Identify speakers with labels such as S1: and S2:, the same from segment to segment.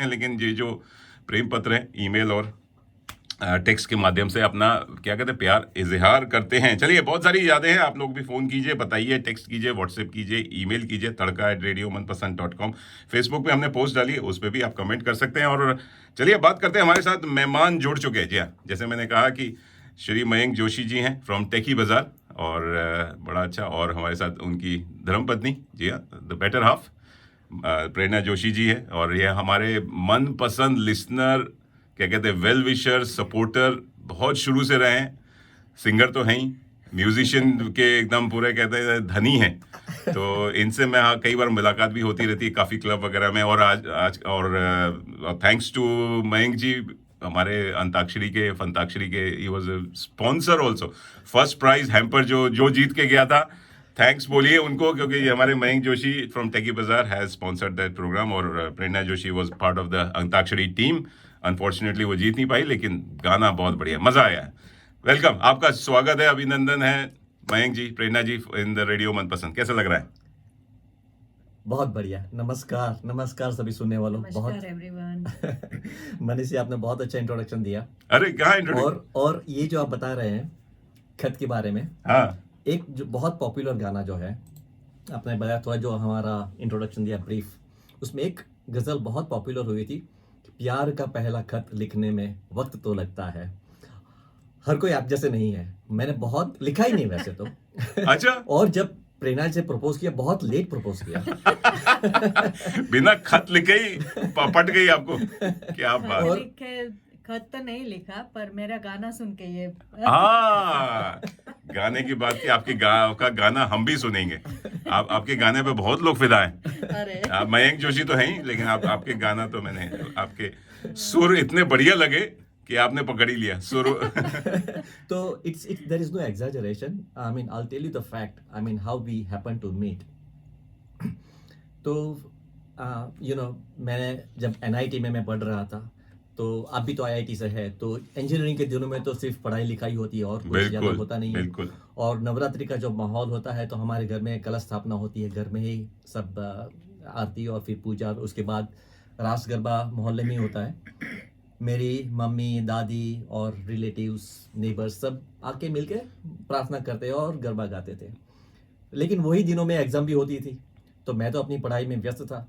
S1: लेकिन ये जो प्रेम पत्र हैं ईमेल और टेक्स्ट के माध्यम से अपना क्या कहते हैं प्यार इजहार करते हैं। चलिए, बहुत सारी यादें हैं, आप लोग भी फ़ोन कीजिए, बताइए, टेक्स्ट कीजिए, व्हाट्सएप कीजिए, ईमेल कीजिए tadka@radiomanpasand.com। फेसबुक पे हमने पोस्ट डाली है, उस पर भी आप कमेंट कर सकते हैं। और चलिए बात करते हैं, हमारे साथ मेहमान जुड़ चुके हैं। जी हाँ, जैसे मैंने कहा कि श्री मयंक जोशी जी हैं फ्रॉम टेकी बाज़ार, और बड़ा अच्छा, और हमारे साथ उनकी धर्मपत्नी, जी हाँ, द बेटर हाफ प्रेरणा जोशी जी है। और ये हमारे मनपसंद लिसनर, क्या कहते हैं, वेल विशर, सपोर्टर, बहुत शुरू से रहे हैं। सिंगर तो हैं ही, म्यूजिशियन के एकदम पूरे कहते हैं धनी हैं। तो इनसे मैं कई बार मुलाकात भी होती रहती है काफ़ी क्लब वगैरह में। और आज आज और थैंक्स टू मयंक जी, हमारे अंताक्षरी के फंताक्षरी के, he was sponsor also. First prize hamper जो जीत के गया था, थैंक्स बोलिए उनको, क्योंकि ये हमारे मयंक जोशी फ्रॉम टेकी बाजार हैज स्पॉन्सर्ड दैट प्रोग्राम। और Prerna Joshi was part of the Antakshari team. Unfortunately वो जीत नहीं पाई, लेकिन गाना बहुत बढ़िया, मजा आया। वेलकम, आपका स्वागत है, अभिनंदन है मयंक जी, प्रेरणा जी इन द रेडियो मनपसंद। कैसा लग रहा है?
S2: बहुत बढ़िया। नमस्कार, नमस्कार सभी सुनने वालों।
S3: नमस्कार एवरीवन।
S2: मनीष जी, आपने बहुत अच्छा इंट्रोडक्शन दिया।
S1: अरे क्या इंट्रोडक्शन!
S2: और ये जो आप बता रहे हैं खत के बारे में,
S1: हाँ,
S2: एक जो बहुत पॉपुलर गाना जो है, आपने बताया थोड़ा, जो हमारा इंट्रोडक्शन दिया ब्रीफ, उसमें एक गज़ल बहुत पॉपुलर हुई थी, प्यार का पहला खत लिखने में वक्त तो लगता है। हर कोई आप जैसे नहीं है, मैंने बहुत लिखा ही नहीं वैसे तो।
S1: अच्छा।
S2: और जब प्रेरणा से प्रपोज किया, बहुत लेट प्रपोज किया।
S1: बिना खत लिखे ही पट गई आपको, क्या बात!
S2: और-
S3: लिखे खत तो नहीं लिखा, पर मेरा गाना सुन के ये
S1: हाँ, गाने की बात की, आपका गाना हम भी सुनेंगे। आपके गाने पे बहुत लोग फिदा हैं।
S3: अरे
S1: मयंक जोशी तो है ही, लेकिन आपके गाना तो मैंने, आपके सुर इतने बढ़िया लगे कि आपने पकड़ ही लिया सुर।
S2: So there is no exaggeration. I mean, I'll tell you the fact. I mean, how we happened to meet. तो मैंने जब NIT में मैं पढ़ रहा था, तो आप भी तो IIT से है, तो इंजीनियरिंग के दिनों में तो सिर्फ पढ़ाई लिखाई होती है और कुछ ज़्यादा
S1: बिल्कुल,
S2: होता नहीं है।
S1: बिल्कुल।
S2: और नवरात्रि का जो माहौल होता है, तो हमारे घर में कलश स्थापना होती है, घर में ही सब आरती और फिर पूजा, और उसके बाद रास गरबा मोहल्ले में ही होता है। मेरी मम्मी, दादी और रिलेटिव्स, नेबर्स सब आके मिलके प्रार्थना करते और गरबा गाते थे। लेकिन वही दिनों में एग्ज़ाम भी होती थी, तो मैं तो अपनी पढ़ाई में व्यस्त था।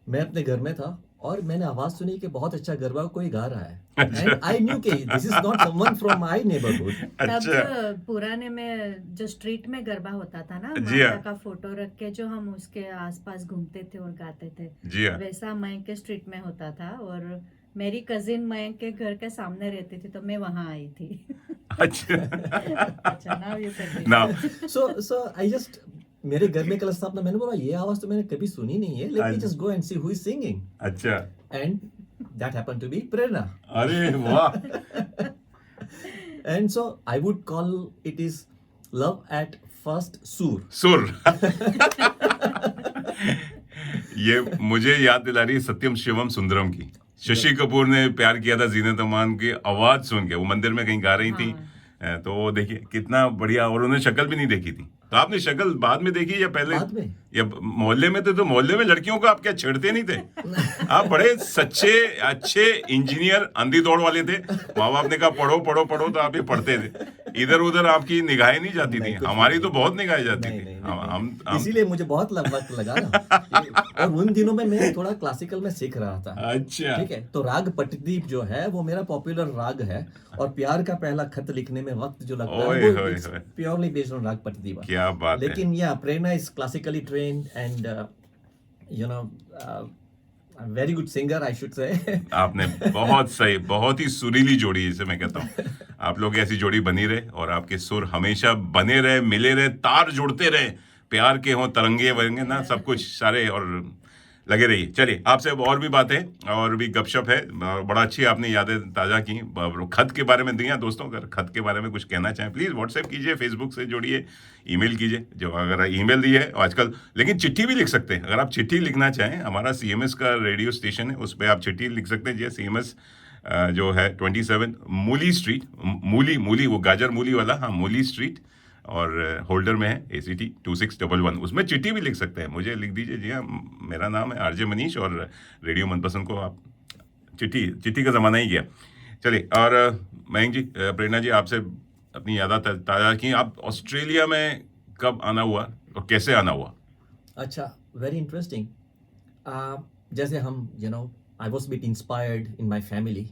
S2: मैं अपने घर में था और मैंने आवाज़ सुनी कि बहुत अच्छा गरबा कोई गा रहा है। एंड आई न्यू कि this is not someone from my neighbourhood.
S3: तब
S1: अच्छा,
S3: पुराने में जो स्ट्रीट में गरबा होता था ना,
S1: जी हाँ।
S3: माता का फोटो रख के जो हम उसके आसपास घूमते थे और गाते थे,
S1: जी हाँ।
S3: वैसा मयंक के स्ट्रीट में होता था। और मेरी कजिन मयंक के घर के सामने रहती थी, तो मैं वहां आई थी।
S1: अच्छा।
S3: अच्छा, now you said it.
S1: Now,
S2: so I just, मेरे घर में कलश स्थापना, मैंने बोला ये आवाज़ तो मैंने कभी सुनी नहीं है, let me just go and see who is singing.
S1: अच्छा,
S2: and that happened to be Prerna.
S1: अरे वाह!
S2: And so I would call it is love at first sur.
S1: सुर। ये मुझे याद दिला रही है सत्यम शिवम सुंदरम की। शशि कपूर ने प्यार किया था जीनत अमान की आवाज सुन के, वो मंदिर में कहीं गा रही थी। तो देखिए कितना बढ़िया, और उन्होंने शक्ल भी नहीं देखी थी। तो आपने शक्ल बाद में देखी या पहले?
S2: बाद में।
S1: या मोहल्ले में थे, तो मोहल्ले में लड़कियों को आप क्या छेड़ते नहीं थे? आप बड़े सच्चे अच्छे इंजीनियर, अंधी दौड़ वाले थे। माँ बाप ने कहा पढ़ो पढ़ो पढ़ो, तो आप ही पढ़ते थे। इधर उधर आपकी निगाहें नहीं जाती थी,
S2: नहीं, कुछ
S1: हमारी
S2: नहीं।
S1: तो बहुत निगाहें जाती
S2: नहीं,
S1: थी।
S2: नहीं,
S1: हम
S2: इसीलिए मुझे बहुत वक्त लगा ना। और उन दिनों में मैं थोड़ा क्लासिकल में सीख रहा था।
S1: अच्छा,
S2: ठीक है, तो राग पट्टदीप जो है वो मेरा पॉपुलर राग है, और प्यार का पहला खत लिखने में वक्त जो लगता
S1: ओए
S2: है
S1: होए
S2: वो
S1: होए।
S2: प्योरली बेस्ड ऑन राग पट्टदीप।
S1: क्या बात है!
S2: लेकिन या Prerna is classically trained and very good singer, I should say.
S1: आपने बहुत सही, बहुत ही सुरीली जोड़ी, जिसे मैं कहता हूँ। आप लोग ऐसी जोड़ी बनी रहे, और आपके सुर हमेशा बने रहे, मिले रहे, तार जुड़ते रहे, प्यार के हों तरंगे वरंगे ना, सब कुछ सारे, और लगे रहिए। चलिए, आपसे अब और भी बातें और भी गपशप है। बड़ा अच्छी आपने यादें ताज़ा की। खत के बारे में दिया दोस्तों, अगर खत के बारे में कुछ कहना चाहें प्लीज़ व्हाट्सएप कीजिए, फेसबुक से जोड़िए, ईमेल कीजिए, जो अगर ईमेल दी है आजकल, लेकिन चिट्ठी भी लिख सकते हैं। अगर आप चिट्ठी लिखना चाहें, हमारा CMS का रेडियो स्टेशन है, उस पर आप चिट्ठी लिख सकते हैं। जी, CMS जो है 27 मूली स्ट्रीट, मूली वो गाजर मूली वाला, हाँ, मूली स्ट्रीट, और होल्डर में है ACT 2611। उसमें चिट्ठी भी लिख सकते हैं, मुझे लिख दीजिए। जी हाँ, मेरा नाम है RJ मनीष और रेडियो मनपसंद को आप चिट्ठी का ज़माना ही गया। चलिए, और मयंक जी, प्रेरणा जी, आपसे अपनी यादें ताज़ा की। आप ऑस्ट्रेलिया में कब आना हुआ और कैसे आना हुआ?
S2: अच्छा, वेरी इंटरेस्टिंग। जैसे हम I was bit inspired in my family,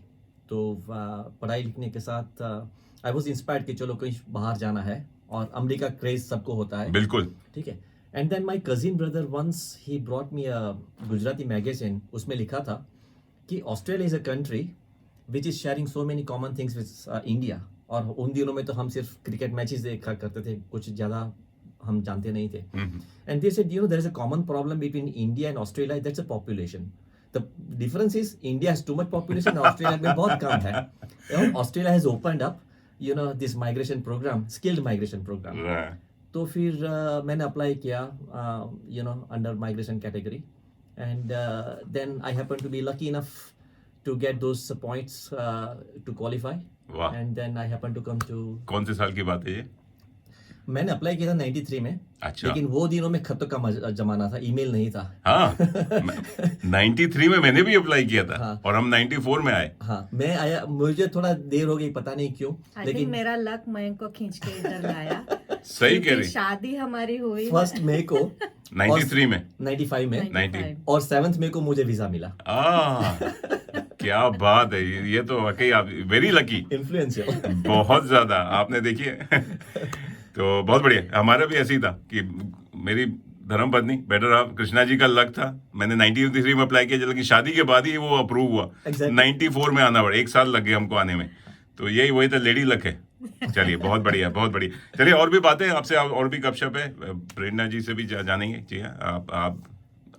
S2: तो पढ़ाई लिखने के साथ आई वॉज इंस्पायर्ड कि चलो कहीं बाहर जाना है, और अमेरिका क्रेज सबको होता है,
S1: बिल्कुल।
S2: ठीक है। And then my cousin brother once he brought me a Gujarati magazine, उसमें लिखा था कि Australia is a country which is sharing so many common things with India. और उन दिनों में तो हम सिर्फ क्रिकेट मैचेस देखा करते थे, कुछ ज़्यादा हम जानते नहीं थे। And they said, there is a common problem between India and Australia. That's a population. The difference is India has too much population and Australia में बहुत कम है. Australia has opened up, this migration program, skilled migration program.
S1: Right.
S2: तो फिर मैंने apply किया, under migration category, and then I happened to be lucky enough to get those points to qualify.
S1: वाह,
S2: And then I happened to come to.
S1: कौन से साल की बात है ये?
S2: मैंने अप्लाई किया था 93 में।
S1: अच्छा।
S2: लेकिन वो दिनों में खतों का जमाना था, ईमेल नहीं था।
S1: हाँ, 93 में मैंने भी अप्लाई किया था।
S2: हाँ।
S1: और हम 94 में आए।
S2: हाँ, मैं आया, मुझे थोड़ा देर हो गई, पता नहीं क्यों,
S3: आई थिंक
S2: लेकिन
S3: मेरा लक मयंक को खींच के इधर लाया।
S1: सही कह
S3: क्योंकि
S1: रही।
S3: शादी हमारी हुई
S2: 1 मई को
S1: 93 में
S2: 95 में
S1: 90।
S2: और 7 मई को मुझे वीजा मिला।
S1: क्या बात है, ये तो वाकई आप वेरी लकी,
S2: इन्फ्लुएंशियल।
S1: बहुत ज्यादा। आपने देखिए तो बहुत बढ़िया। हमारा भी ऐसे ही था कि मेरी धर्मपत्नी बेटर हाफ कृष्णा जी का लक था, मैंने 93 में अप्लाई किया, लेकिन शादी के बाद ही वो अप्रूव हुआ।
S2: Exactly.
S1: 94 में आना पड़ा, 1 साल लग गए हमको आने में। तो यही वही तो लेडी लक है। चलिए, बहुत बढ़िया, बहुत बढ़िया। चलिए, और भी बातें आपसे, और भी गपशप है, प्रेरणा जी से भी जानेंगे। जी हाँ, आप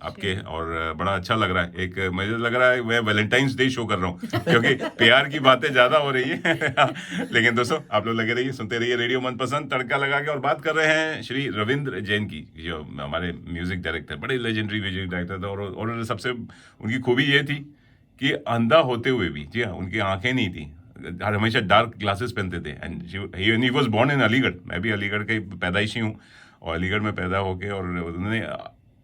S1: आपके, और बड़ा अच्छा लग रहा है। एक मुझे लग रहा है मैं वैलेंटाइंस डे शो कर रहा हूँ, क्योंकि प्यार की बातें ज्यादा हो रही है। लेकिन दोस्तों, आप लोग लगे रहिए, सुनते रहिए रेडियो मनपसंद तड़का लगा के। और बात कर रहे हैं श्री रविंद्र जैन की, जो हमारे म्यूजिक डायरेक्टर, बड़े लेजेंडरी म्यूजिक डायरेक्टर थे। और सबसे उनकी खूबी ये थी कि अंधा होते हुए भी, जी हाँ, उनकी आंखें नहीं थी, हमेशा डार्क ग्लासेस पहनते थे। And he was born in Aligarh. मैं भी अलीगढ़ का पैदाइशी हूँ, और अलीगढ़ में पैदा होके, और उन्होंने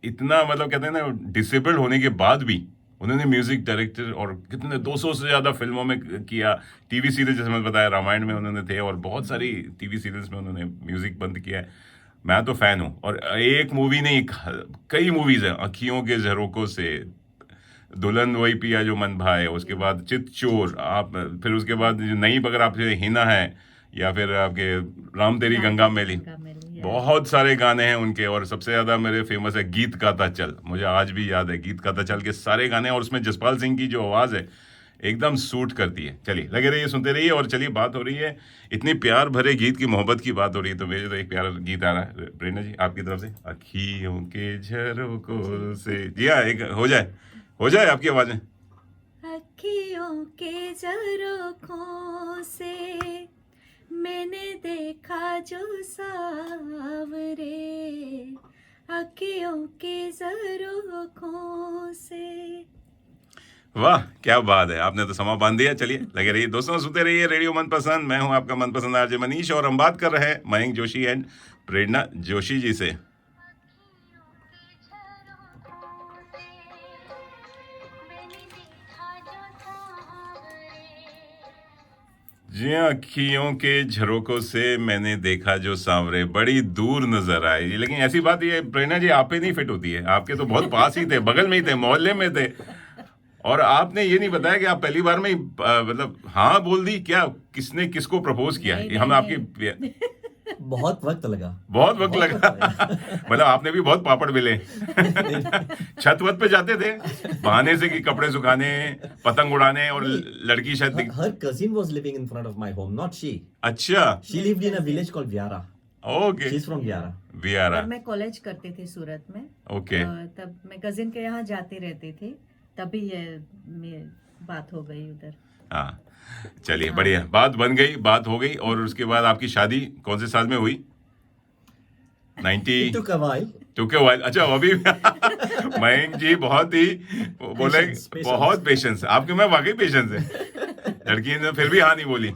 S1: इतना, मतलब कहते हैं ना, डिसेबल्ड होने के बाद भी उन्होंने म्यूजिक डायरेक्टर और कितने 200 से ज़्यादा फिल्मों में किया। टीवी सीरीज, जैसे मैं बताया, रामायण में उन्होंने थे, और बहुत सारी टीवी सीरीज में उन्होंने म्यूजिक बंद किया है। मैं तो फ़ैन हूँ, और एक मूवी नहीं, कई मूवीज़ हैं। अखियों के झरोकों से, दुल्हन वही पिया जो मन भाए, उसके बाद चित चोर, आप फिर उसके बाद नई, अगर आप हिना है, या फिर आपके राम तेरी गंगा मैली, बहुत सारे गाने हैं उनके। और सबसे ज़्यादा मेरे फेमस है गीत गाता चल, मुझे आज भी याद है गीत गाता चल के सारे गाने, और उसमें जसपाल सिंह की जो आवाज़ है एकदम सूट करती है। चलिए, लगे रहिए, सुनते रहिए। और चलिए, बात हो रही है इतनी प्यार भरे गीत की, मोहब्बत की बात हो रही है, तो मेरे तो एक प्यारा गीत आ रहा है प्रेरणा जी आपकी तरफ से, अखियों के झरोकों से। जी हाँ, एक हो जाए आपकी आवाज़ें।
S3: अखियों के झरोखों से मैंने देखा जो सावरे, अखियों के झरोखों से।
S1: वाह, क्या बात है, आपने तो समा बांध दिया। चलिए, लगे रहिए दोस्तों, सुनते रहिए रेडियो मनपसंद। मैं हूं आपका मनपसंद आरजे मनीष, और हम बात कर रहे हैं मयंक जोशी एंड प्रेरणा जोशी जी से। जी हाँ, अखियों के झरोकों से मैंने देखा जो सांवरे, बड़ी दूर नजर आए। लेकिन ऐसी बात ये प्रेरणा जी आप पे नहीं फिट होती है, आपके तो बहुत पास ही थे, बगल में ही थे, मोहल्ले में थे। और आपने ये नहीं बताया कि आप पहली बार में ही मतलब हाँ बोल दी क्या? किसने किसको प्रपोज किया?
S3: नहीं,
S1: हम
S3: नहीं,
S1: आपकी
S2: बहुत वक्त लगा।
S1: बहुत वक्त लगा। मतलब आपने भी बहुत पापड़ बेले। छत वत पे जाते थे बहाने से कि कपड़े सुखाने, पतंग उड़ाने, और लड़की शायद
S2: Her cousin was living in front of my home, not she.
S1: अच्छा,
S2: She lived in a village called Viara.
S1: Okay,
S2: She's from Viara.
S1: वियारा,
S3: और मैं कॉलेज करती थी सूरत में,
S1: ओके।
S3: तब मैं कजिन के यहाँ जाती रहती थी, तभी ये बात हो गई उधर।
S1: हाँ, चलिए, बढ़िया, बात बन गई, बात हो गई। और उसके बाद आपकी शादी कौन से साल में हुई? 90
S2: It took a while.
S1: Tukey while. अच्छा, अभी मयंक जी बहुत ही बोले,
S2: Patience.
S1: बहुत पेशेंस आपके में, वाकई पेशेंस है। लड़की ने फिर भी हाँ नहीं बोली।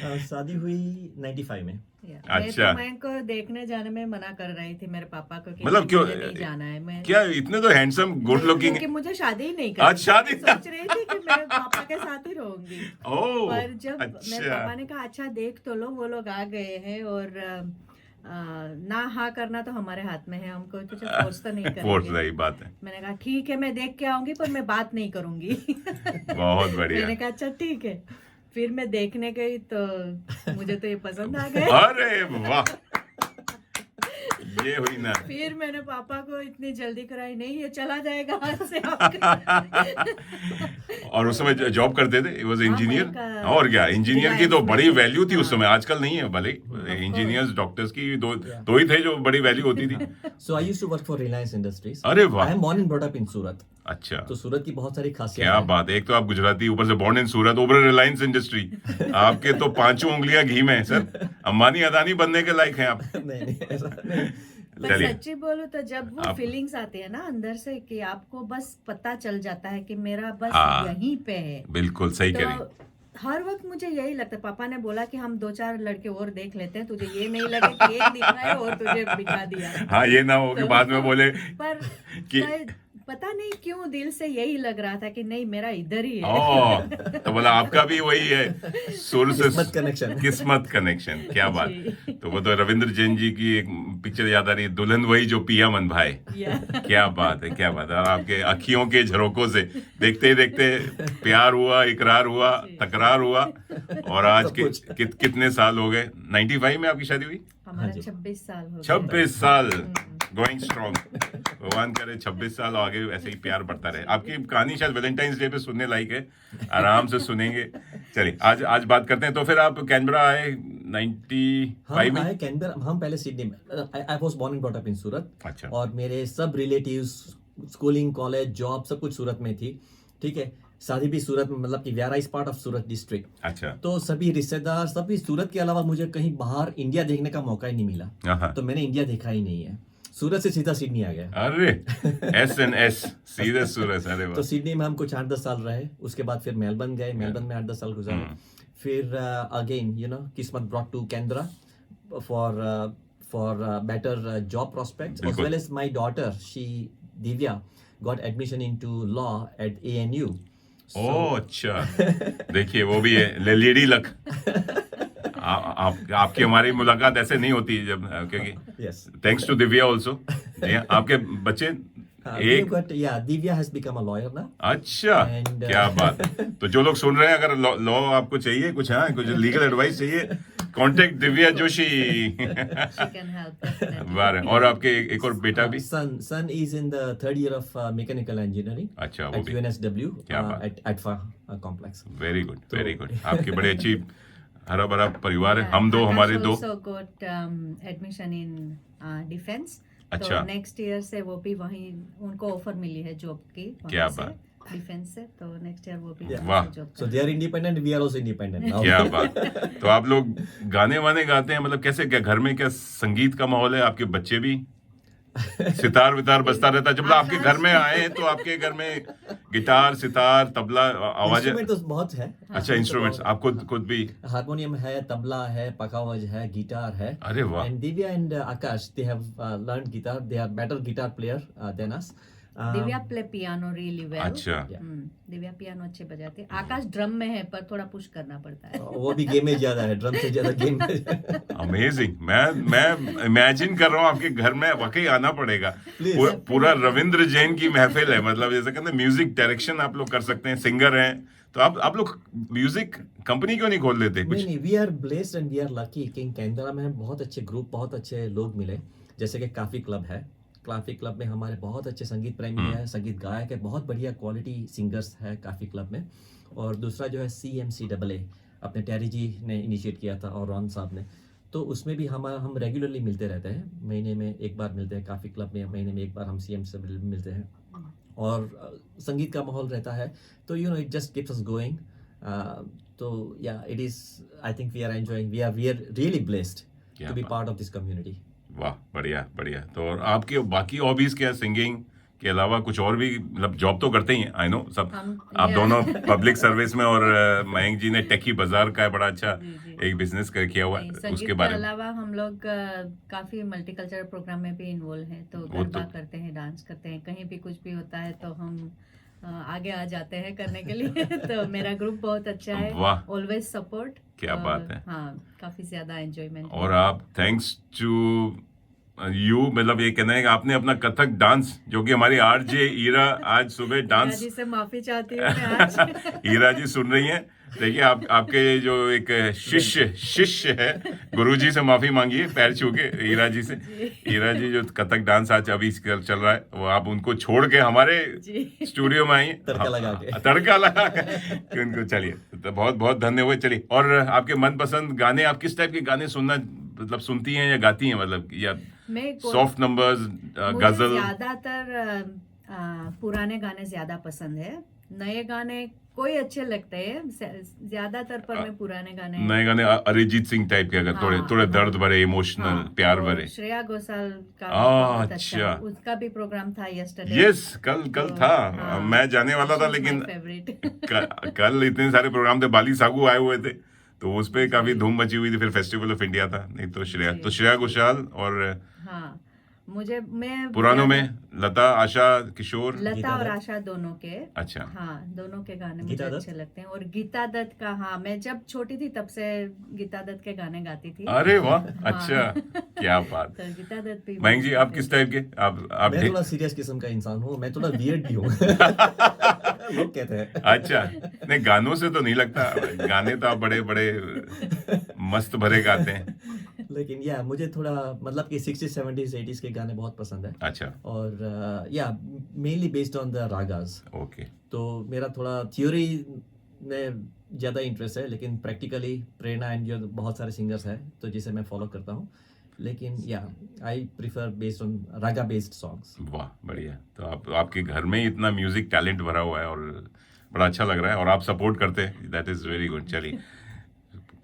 S2: शादी हुई 95 में।
S3: मैं
S1: अच्छा।
S3: तो मयंक को देखने जाने में मना कर रही थी मेरे पापा को कि
S1: मतलब क्यों?
S3: मुझे नहीं जाना है। मैं
S1: क्या इतने तो हैंडसम गुड लुकिंग
S3: क्योंकि मुझे शादी ही नहीं
S1: आज
S3: करनी।
S1: शादी
S3: मैं सोच रही थी कि मेरे पापा के साथ ही रहूंगी।
S1: ओह
S3: पर जब मेरे
S1: अच्छा
S3: पापा ने कहा अच्छा देख तो लो, वो लोग आ गए हैं और ना हाँ करना तो हमारे हाथ में है, हमको तुझे फोर्स तो नहीं
S1: फोर्स
S3: करेंगे।
S1: सही बात है।
S3: मैंने कहा ठीक है मैं देख के आऊंगी पर मैं बात नहीं करूंगी।
S1: बहुत बढ़िया।
S3: मैंने कहा अच्छा ठीक है। फिर मैं देखने गई तो मुझे तो ये पसंद आ गया।
S1: अरे वाह, ये हुई ना।
S3: फिर मैंने पापा को इतनी जल्दी कराई, नहीं ये चला जाएगा हाथ से
S1: और उस समय जॉब करते थे, वॉज
S3: हाँ,
S1: इंजीनियर।
S3: मैं
S1: और क्या, इंजीनियर की तो
S3: Reliance
S1: बड़ी
S3: में।
S1: वैल्यू थी उस
S3: हाँ।
S1: समय, आजकल नहीं है भले। इंजीनियर्स डॉक्टर्स की दो ही थे जो बड़ी वैल्यू होती थी।
S2: So I used to work for Reliance Industries.
S1: अरे वाह।
S2: I am born and brought up in Surat.
S1: अच्छा,
S2: तो सूरत की बहुत सारी खासियत
S1: क्या
S2: है।
S1: बात है। एक तो आप गुजराती, ऊपर से बॉर्न इन सूरत, ऊपर रिलायंस इंडस्ट्री। आपके तो पांचों उंगलियां घी में है सर। अंबानी अदानी बनने के लायक हैं आप।
S2: नहीं ऐसा नहीं।
S3: पर
S1: चलिए।
S3: सच्ची बोलूं तो जब वो
S1: आप-
S3: फीलिंग्स आती है ना अंदर से कि आपको बस पता चल जाता है कि मेरा बस
S1: हाँ।
S3: यहीं पे है,
S1: बिल्कुल सही कह रही।
S3: तो हर वक्त मुझे यही लगता है। पापा ने बोला कि हम 2-4 लड़के और देख लेते हैं, तुझे ये नहीं लगे कि एक दिख रहा है और तुझे बिठा दिया।
S1: हाँ, ये ना हो कि
S3: तो-
S1: बाद में बोले
S3: पर
S1: कि
S3: पता नहीं क्यों दिल से यही लग रहा था कि नहीं मेरा इधर ही है।
S1: ओ, तो बोला आपका भी वही है, सुर से
S2: किस्मत connection।
S1: किस्मत कनेक्शन। क्या बात।
S3: जी।
S1: तो वो तो रविंद्र जैन जी की एक पिक्चर याद आ रही है, दुल्हन वही जो पिया मन भाए।
S3: या
S1: क्या बात है, क्या बात है। और आपके अखियों के झरोकों से देखते ही देखते प्यार हुआ, इकरार हुआ, तकरार हुआ, और आज
S2: सब कुछ।
S1: कितने साल हो गए। 95 में आपकी शादी हुई।
S3: हमारा
S2: हाँ जी।
S3: 26 साल हो गए।
S1: 26 साल गोइंग स्ट्रॉन्ग। भगवान करे 26 साल आगे ऐसे ही प्यार बढ़ता रहे। आपकी कहानी शायद वैलेंटाइंस डे पे सुनने लायक है, आराम से सुनेंगे। चलिए आज बात करते हैं। तो फिर आप कैनबरा आए 95
S2: हम
S1: में।
S2: आए कैनबरा, हम पहले सिडनी में। I was born and brought up in Surat.
S1: अच्छा।
S2: और मेरे सब रिलेटिव्स, स्कूलिंग, कॉलेज, जॉब सब कुछ सूरत में थी। ठीक है, शादी भी सूरत में, मतलब कि व्यारा is part of Surat district.
S1: अच्छा।
S2: तो सभी रिश्तेदार, सभी सूरत के अलावा मुझे कहीं बाहर इंडिया देखने का मौका ही नहीं मिला।
S1: हाँ।
S2: तो मैंने इंडिया देखा ही नहीं है। सूरत से सीधा सिडनी आ गया।
S1: अरे S&S सीधे सूरत। अरे
S2: तो
S1: वाह।
S2: सिडनी में हम कुछ 8-10 साल रहे। उसके बाद फिर मेलबर्न गए, मेलबर्न में 8-10 साल गुजारे। फिर अगेन किस्मत brought to Canberra for better job prospects, as
S1: बिल्कुल।
S2: well as my daughter, Divya, got admission into law at ANU.
S1: ओह अच्छा। देखिए वो भी है लेडी लक। आपकी हमारी मुलाकात ऐसे नहीं होती जब, क्योंकि
S2: Yes.
S1: Thanks to Divya also. जी हाँ, आपके बच्चे एक।
S2: Divya has become a lawyer now.
S1: अच्छा,
S2: And,
S1: क्या बात। तो जो लोग सुन रहे हैं, अगर लॉ आपको चाहिए कुछ, हाँ कुछ लीगल एडवाइस चाहिए, contact Divya Joshi.
S3: She can help definitely.
S1: वाह। और आपके एक और बेटा भी।
S2: Son is in the 3rd year of mechanical engineering
S1: अच्छा, वो
S2: at
S1: भी।
S2: UNSW
S1: क्या बात।
S2: at ADFA complex.
S1: Very good, very good. आपकी बड़ी अच्छी हरा भरा परिवार है। हम दो,
S3: Akash
S1: हमारे दो।
S3: also got admission in defense.
S1: अच्छा।
S3: तो नेक्स्ट ईयर से वो भी वहीं उनको ऑफर मिली है जॉब की।
S1: क्या
S3: वहीं से,
S1: बात।
S3: डिफेंस से। तो नेक्स्ट ईयर वो भी
S2: Yeah.
S1: वाह।
S3: Job
S2: So they are independent. We are also independent now.
S1: क्या बात। तो आप लोग गाने वाने गाते हैं, मतलब कैसे, क्या घर में क्या संगीत का माहौल है? आपके बच्चे भी सितार वितार बजता रहता है? जब आपके घर में आए हैं तो आपके घर में गिटार, सितार, तबला, आवाजें।
S2: इंस्ट्रूमेंट तो बहुत है।
S1: अच्छा, इंस्ट्रूमेंट्स आप खुद भी।
S2: हारमोनियम है, तबला है, पखावज है, गिटार है।
S1: अरे वाह।
S2: And Divya and Akash, they have learned guitar. They are better guitar player than us.
S3: Divya play piano really well.
S1: अच्छा।
S3: दिव्या पियानो अच्छे बजाते हैं। आकाश ड्रम में है पर थोड़ा पुश करना पड़ता है।
S2: वो भी गेम में ज्यादा है, ड्रम से ज्यादा गेम में।
S1: अमेजिंग। मैं इमेजिन कर रहा हूँ आपके घर में, वाकई आना पड़ेगा।
S2: Please.
S1: पूरा रविंद्र जैन की महफिल है। मतलब जैसे कहते हैं म्यूजिक डायरेक्शन आप लोग कर सकते हैं, सिंगर हैं, तो आप लोग म्यूजिक कंपनी क्यों नहीं खोल लेते कुछ?
S2: नहीं, we are blessed and we are lucky कि कैनबरा में बहुत अच्छे ग्रुप, बहुत अच्छे लोग मिले। जैसे कि काफी क्लब है। काफी क्लब में हमारे बहुत अच्छे संगीत प्रेमी है, संगीत गायक है, बहुत बढ़िया क्वालिटी सिंगर्स है काफी क्लब में। और दूसरा जो है CMCAA, अपने टैरी जी ने इनिशिएट किया था और रॉन साहब ने। तो उसमें भी हम रेगुलरली मिलते रहते हैं। महीने में एक बार मिलते हैं काफी क्लब में, महीने में एक बार हम CM से मिलते हैं। और संगीत का माहौल रहता है, तो it just keeps us going. तो yeah it is, I think we are enjoying, we are really blessed to be part of this community.
S1: वाह, बढ़िया बढ़िया। तो और आपके बाकी हॉबीज क्या है? सिंगिंग, के अलावा कुछ और भी, मतलब जॉब तो करते ही हैं, आई नो सब। आप
S3: या
S1: दोनों पब्लिक सर्विस में, और मयंक जी ने टेकी बाजार का बड़ा अच्छा
S3: जी जी
S1: एक बिजनेस कर किया हुआ
S3: नहीं,
S1: है, उसके
S3: संगीत के
S1: बारे में।
S3: अलावा हम लोग काफी मल्टीकल्चरल प्रोग्राम में भी इन्वॉल्व हैं, तो
S1: वो
S3: गरबा
S1: तो
S3: करते हैं, डांस करते हैं, कहीं भी कुछ भी होता है तो हम आगे आ जाते हैं करने के लिए। तो मेरा ग्रुप बहुत अच्छा है,
S1: वाह,
S3: ऑलवेज सपोर्ट।
S1: क्या बात
S3: और
S1: है।
S3: हाँ, काफी ज्यादा एंजॉयमेंट
S1: और
S3: है।
S1: आप थैंक्स टू यू, मतलब ये कहना है कि आपने अपना कथक डांस, जो कि हमारी आरजे ईरा आज सुबह
S3: हीरा
S1: डांस
S3: जी से माफी चाहती हूँ मैं आज।
S1: हीरा जी सुन रही हैं, देखिए आप, आपके जो एक शिष्य है, गुरुजी से माफी मांगिए पैर छू के, हीरा जी से।
S3: जी
S1: हीरा जी जो कथक डांस आज अभी चल रहा है, वो आप उनको छोड़ के हमारे
S3: जी
S1: स्टूडियो में आई,
S2: तड़का लगा के।
S1: तड़का लगा के उनको। चलिए, तो बहुत बहुत धन्यवाद। चलिए, और आपके मनपसंद गाने, आप किस टाइप के गाने सुनना, मतलब सुनती हैं या गाती हैं, मतलब, या
S3: मैं
S1: सॉफ्ट नंबर्स,
S3: मुझे
S1: गजल?
S3: ज्यादातर पुराने गाने ज्यादा पसंद है, नए गाने कोई अच्छे लगते हैं ज्यादातर, पर मैं पुराने गाने।
S1: नए गाने अरिजीत सिंह टाइप के, अगर थोड़े
S3: हाँ
S1: थोड़े
S3: हाँ
S1: दर्द भरे, इमोशनल,
S3: हाँ,
S1: प्यार
S3: तो
S1: भरे।
S3: श्रेया घोषाल का भी बहुत अच्छा,
S1: अच्छा,
S3: उसका भी प्रोग्राम था यस्टरडे।
S1: यस, कल कल
S3: तो
S1: था।
S3: हाँ,
S1: मैं जाने वाला था,
S3: शी इज माय
S1: लेकिन
S3: फेवरेट।
S1: कल इतने सारे प्रोग्राम थे, बाली सागू आए हुए थे, तो उस पे काफी
S3: जी
S1: धूम मची हुई थी। फिर फेस्टिवल ऑफ इंडिया था, नहीं तो श्रेया,
S3: जी
S1: तो श्रेया
S3: जी
S1: घोषाल। और
S3: हाँ, मैं
S1: पुरानों
S3: ज्यादा
S1: में लता, आशा, किशोर।
S3: लता
S2: गीता
S3: और
S2: दत्त।
S3: आशा दोनों के।
S1: अच्छा,
S3: हाँ, दोनों के गाने मुझे
S2: गीता दत्त।
S3: अच्छे लगते हैं, और गीता दत्त का, हाँ, मैं जब छोटी थी तब से गीता दत्त के गाने गाती थी।
S1: अरे वाह, अच्छा,
S3: हाँ।
S1: क्या बात।
S3: तो गीता दत्त भी
S1: मयंक जी,
S3: मेरी
S1: आप किस टाइप के, आप
S2: मैं थोड़ा सीरियस किस्म का इंसान हूँ, मैं थोड़ा वियर्ड भी हूँ। लोग कहते हैं।
S1: अच्छा, नहीं गानों से तो नहीं लगता, गाने तो आप बड़े बड़े मस्त भरे गाते हैं।
S2: लेकिन या मुझे थोड़ा मतलब कि 60s 70s 80s के गाने बहुत पसंद है।
S1: अच्छा,
S2: और या mainly based on the ragas.
S1: Okay,
S2: तो मेरा थोड़ा थ्योरी में ज़्यादा इंटरेस्ट है, लेकिन प्रैक्टिकली प्रेरणा एंड जो बहुत सारे सिंगर्स हैं तो जिसे मैं फॉलो करता हूँ। लेकिन या I prefer based on Raga based songs.
S1: वाह, बढ़िया। तो आप, आपके घर में ही इतना म्यूजिक टैलेंट भरा हुआ है, और बड़ा अच्छा लग रहा है, और आप सपोर्ट करते हैं, दैट इज वेरी गुड। चलिए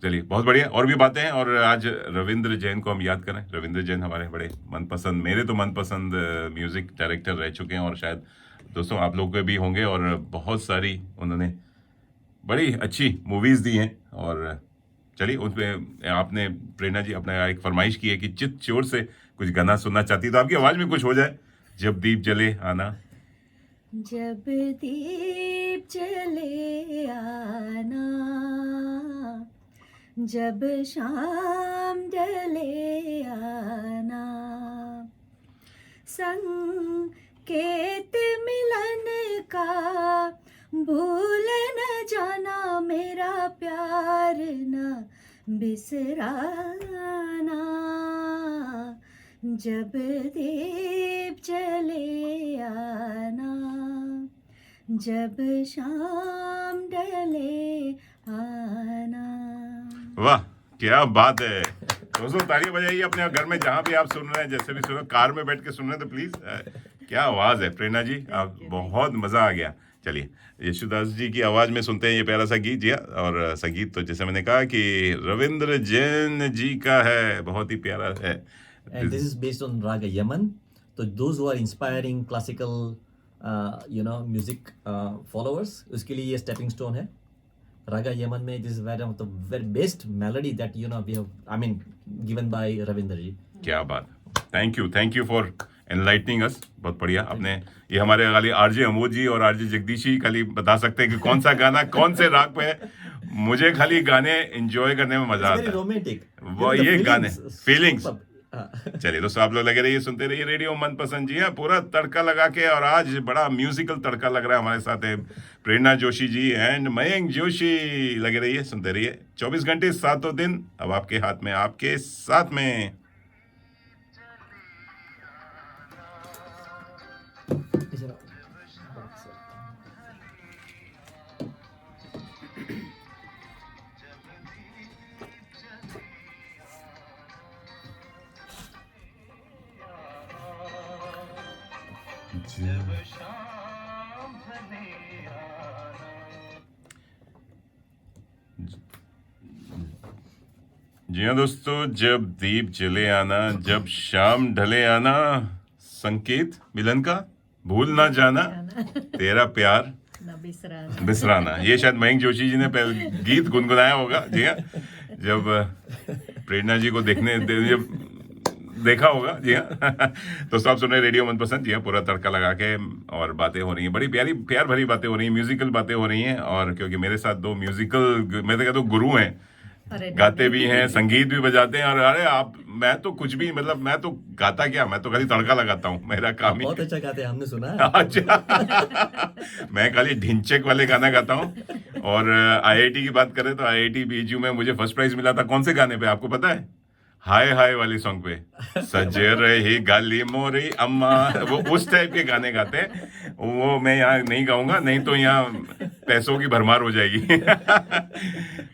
S1: चलिए, बहुत बढ़िया, और भी बातें हैं। और आज रविंद्र जैन को हम याद करें। रविंद्र जैन हमारे बड़े मनपसंद, मेरे तो मनपसंद म्यूजिक डायरेक्टर रह चुके हैं, और शायद दोस्तों आप लोग के भी होंगे, और बहुत सारी उन्होंने बड़ी अच्छी मूवीज दी हैं। और चलिए, उसमें आपने, प्रेरणा जी, अपना एक फरमाइश की है कि चित चोर से कुछ गाना सुनना चाहती, तो आपकी आवाज में कुछ हो जाए। जब दीप जले आना।
S3: जब दीप जले आना, जब शाम ढले आना, संकेत मिलन का भूल न जाना, मेरा प्यार न बिसराना, जब दीप जले आना, जब शाम ढले आना।
S1: वाह, क्या बात है। दोस्तों तालियां बजाइए अपने घर में, जहां भी आप सुन रहे हैं, जैसे भी सुन रहे हैं, कार में बैठ के सुन रहे हैं, तो प्लीज, क्या आवाज है प्रेरणा जी, आप बहुत मजा आ गया। चलिए, यशुदास जी की आवाज में सुनते हैं ये प्यारा सा गीत जी। और संगीत तो जैसे मैंने कहा कि रविंद्र जैन जी का है, बहुत ही प्यारा है।
S2: And this is based on Raga Yaman. So those who are inspiring classical, music followers, उसके लिए ये stepping stone है. Raga Yaman में this is one of the very best melody that we have, I mean, given by Ravindra ji.
S1: क्या बात, thank you for enlightening अस। बहुत बढ़िया। आपने ये हमारे खाली आरजे अमोद जी और आरजे जगदीश ही खाली बता सकते हैं कि कौन सा गाना कौन से राग पे है। मुझे खाली गाने एंजॉय करने में मजा
S2: It's
S1: आता
S2: very
S1: है,
S2: romantic.
S1: वो
S2: The
S1: ये गाने
S2: feelings,
S1: फीलिंग्स।
S2: superb.
S1: चलिए दोस्तों, आप लोग लगे रहिए, सुनते रहिए रेडियो मनपसंद जी। हाँ, पूरा तड़का लगा के, और आज बड़ा म्यूजिकल तड़का लग रहा है। हमारे साथ है प्रेरणा जोशी जी एंड मयंक जोशी। लगे रहिए, सुनते रहिए, 24 घंटे 7 दिन अब आपके हाथ में, आपके साथ में। जी हाँ दोस्तों, जब दीप जले आना, जब शाम ढले आना, संकेत मिलन का भूल ना जाना तेरा प्यार
S3: न बिसराना।
S1: बिसराना, ये शायद मयंक जोशी जी ने पहले गीत गुनगुनाया होगा। जी हाँ, जब प्रेरणा जी को जब देखा होगा। जी हाँ। तो सब सुन रहे रेडियो मनपसंद। जी हाँ, पूरा तड़का लगा के और बातें हो रही हैं, बड़ी प्यार भरी बातें हो रही हैं, म्यूजिकल बातें हो रही हैं। और क्योंकि मेरे साथ दो म्यूजिकल, मैं तो कहता हूँ गुरु हैं,
S3: अरे
S1: गाते भी हैं, संगीत भी बजाते हैं। और अरे मैं तो कुछ भी, मतलब मैं तो गाता क्या, मैं तो खाली तड़का लगाता हूँ, मेरा काम ही।
S2: बहुत अच्छा गाते हैं, हमने सुना है।
S1: अच्छा। मैं खाली ढिंचैक वाले गाना गाता हूँ। और आईआईटी की बात करें तो आईआईटी बीएचयू में मुझे फर्स्ट प्राइज मिला था। कौन से गाने पे आपको पता है? हाय हाय वाली सॉन्ग पे, सजे रही गाली मोरी अम्मा, वो उस टाइप के गाने गाते हैं। वो मैं यहाँ नहीं गाऊंगा, नहीं तो यहाँ पैसों की भरमार हो जाएगी।